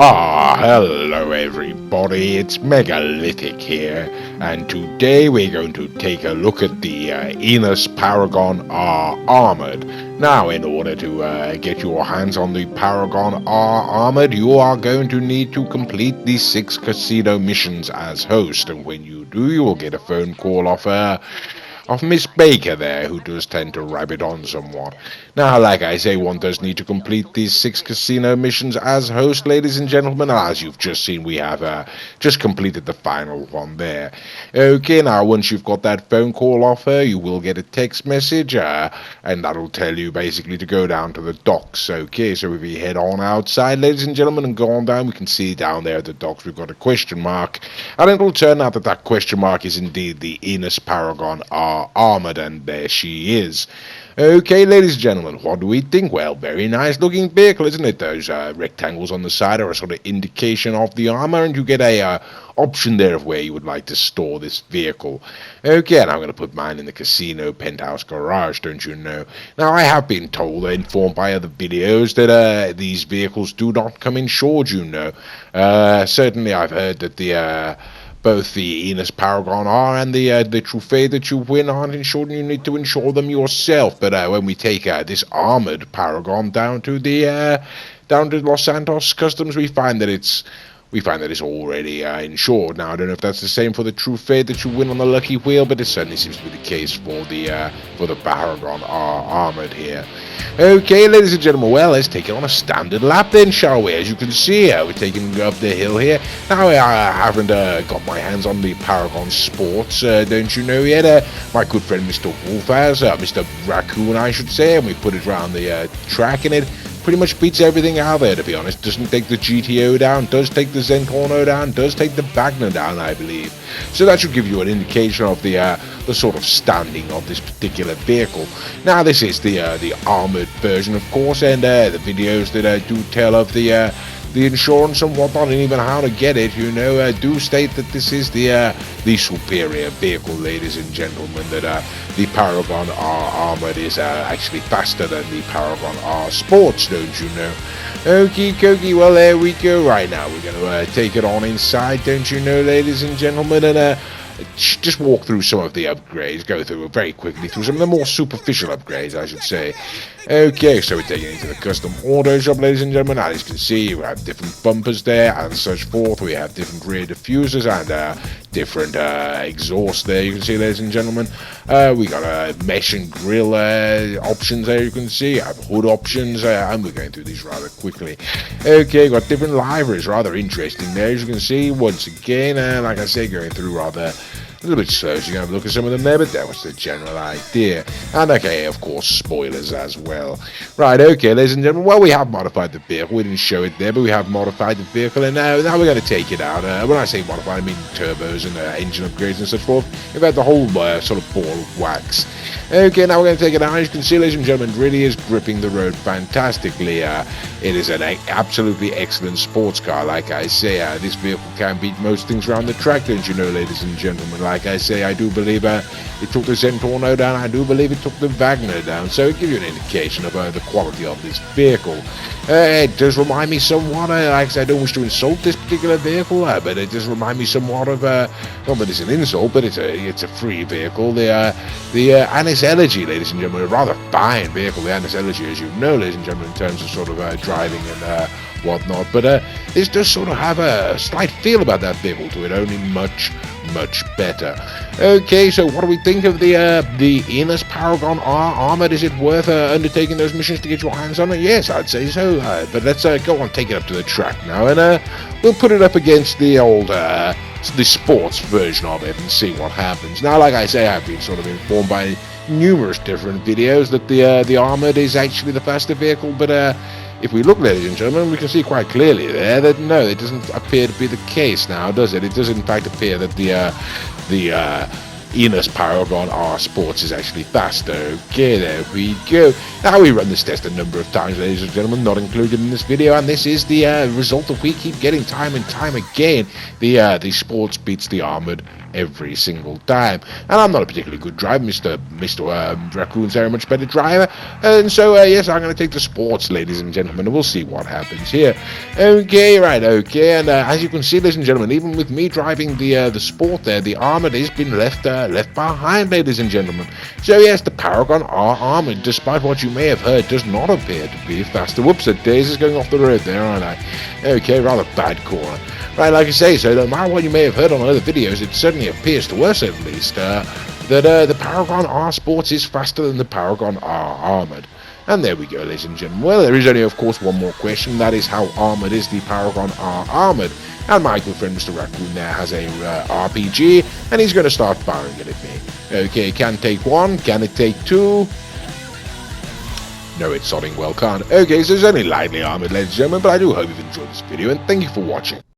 Hello everybody, it's Megalithic here, and today we're going to take a look at the Enus Paragon R Armored. Now, in order to get your hands on the Paragon R Armored, you are going to need to complete the 6 casino missions as host, and when you do, you will get a phone call of Miss Baker there, who does tend to rabbit on somewhat. Now, like I say, one does need to complete these 6 casino missions as host, ladies and gentlemen. As you've just seen, we have just completed the final one there. Okay, now once you've got that phone call off her, you will get a text message, and that'll tell you basically to go down to the docks. Okay, so if we head on outside, ladies and gentlemen, and go on down, we can see down there at the docks we've got a question mark, and it'll turn out that that question mark is indeed the Enus Paragon R Armored, and there she is. Okay, ladies and gentlemen, what do we think? Well, very nice looking vehicle, isn't it? Those rectangles on the side are a sort of indication of the armor, and you get a option there of where you would like to store this vehicle. Okay, and I'm going to put mine in the casino penthouse garage, don't you know? Now, I have been told, informed by other videos, that these vehicles do not come insured, you know. Certainly, I've heard that both the Enus Paragon R and the trophy that you win aren't insured, and you need to insure them yourself. But when we take this armored Paragon down to Los Santos Customs, we find that it's already insured. Now, I don't know if that's the same for the true fate that you win on the lucky wheel, but it certainly seems to be the case for the Paragon R Armored here. Okay, ladies and gentlemen, well, let's take it on a standard lap then, shall we? As you can see, we're taking up the hill here. Now, I haven't got my hands on the Paragon Sports, don't you know yet? My good friend Mr. Wolf has, Mr. Raccoon, I should say, and we put it around the track, and it pretty much beats everything out there, to be honest. Doesn't take the GTO down, does take the Zentorno down, does take the Wagner down, I believe. So that should give you an indication of the sort of standing of this particular vehicle. Now, this is the armored version, of course, and the videos that do tell of the insurance and whatnot, and even how to get it, you know, do state that this is the superior vehicle, ladies and gentlemen, that the Paragon R Armored is actually faster than the Paragon R Sports, don't you know? Okie dokie, well, there we go. Right now, we're going to take it on inside, don't you know, ladies and gentlemen, and just walk through some of the upgrades, go through very quickly through some of the more superficial upgrades, I should say. Okay, so we're taking it into the custom auto shop, ladies and gentlemen. As you can see, we have different bumpers there and such forth. We have different rear diffusers and different exhaust there, you can see, ladies and gentlemen. We got mesh and grill options there, you can see. I have hood options, and we're going through these rather quickly. Okay, got different liveries, rather interesting there, as you can see. Once again, like I say, going through rather a little bit slow, so you can have a look at some of them there, but that was the general idea. And okay, of course, spoilers as well. Right, okay, ladies and gentlemen, well, we have modified the vehicle. We didn't show it there, but we have modified the vehicle, and now we're going to take it out. When I say modified, I mean turbos and engine upgrades and such forth. We've had the whole sort of ball of wax. Okay, now we're going to take it out. As you can see, ladies and gentlemen, it really is gripping the road fantastically. It is an absolutely excellent sports car, like I say. This vehicle can beat most things around the track, don't you know, ladies and gentlemen. Like I say, I do believe it took the Zentorno down. I do believe it took the Wagner down. So it gives you an indication of the quality of this vehicle. It does remind me somewhat, like I said, I don't wish to insult this particular vehicle, but it does remind me somewhat of, not that it's an insult, but it's a free vehicle. The Enus Elegy, ladies and gentlemen, a rather fine vehicle, the Enus Elegy, as you know, ladies and gentlemen, in terms of sort of driving and whatnot. But this does sort of have a slight feel about that vehicle to it, only much better. Okay, so what do we think of the Enus Paragon R Armored? Is it worth undertaking those missions to get your hands on it? Yes, I'd say so. But let's go on, take it up to the track now, and we'll put it up against the old the sports version of it and see what happens. Now, like I say, I've been sort of informed by numerous different videos that the Armored is actually the faster vehicle, but if we look, ladies and gentlemen, we can see quite clearly there that no, it doesn't appear to be the case now, does it? It does in fact appear that the Enus Paragon R Sports is actually faster. Okay, there we go. Now we run this test a number of times, ladies and gentlemen, not included in this video, and this is the result that we keep getting time and time again. The Sports beats the Armored every single time, and I'm not a particularly good driver. Mr. Raccoon's very much better driver, and so yes, I'm going to take the Sports, ladies and gentlemen, and we'll see what happens here. Okay, right, okay, and as you can see, ladies and gentlemen, even with me driving the Sport there, the Armored has been left behind, ladies and gentlemen. So yes, the Paragon R Armored, despite what you may have heard, does not appear to be faster. Whoops, the Days is going off the road there, aren't I? Okay, rather bad corner. Right, like I say, so no matter what you may have heard on other videos, it certainly appears to us, at least, that the Paragon R Sports is faster than the Paragon R Armored. And there we go, ladies and gentlemen. Well, there is only, of course, one more question. That is, how armored is the Paragon R Armored? And my good friend Mr. Raccoon there has a RPG, and he's going to start firing it at me. Okay, can it take one? Can it take two? No, it's sodding well can't. Okay, so it's only lightly armored, ladies and gentlemen, but I do hope you've enjoyed this video, and thank you for watching.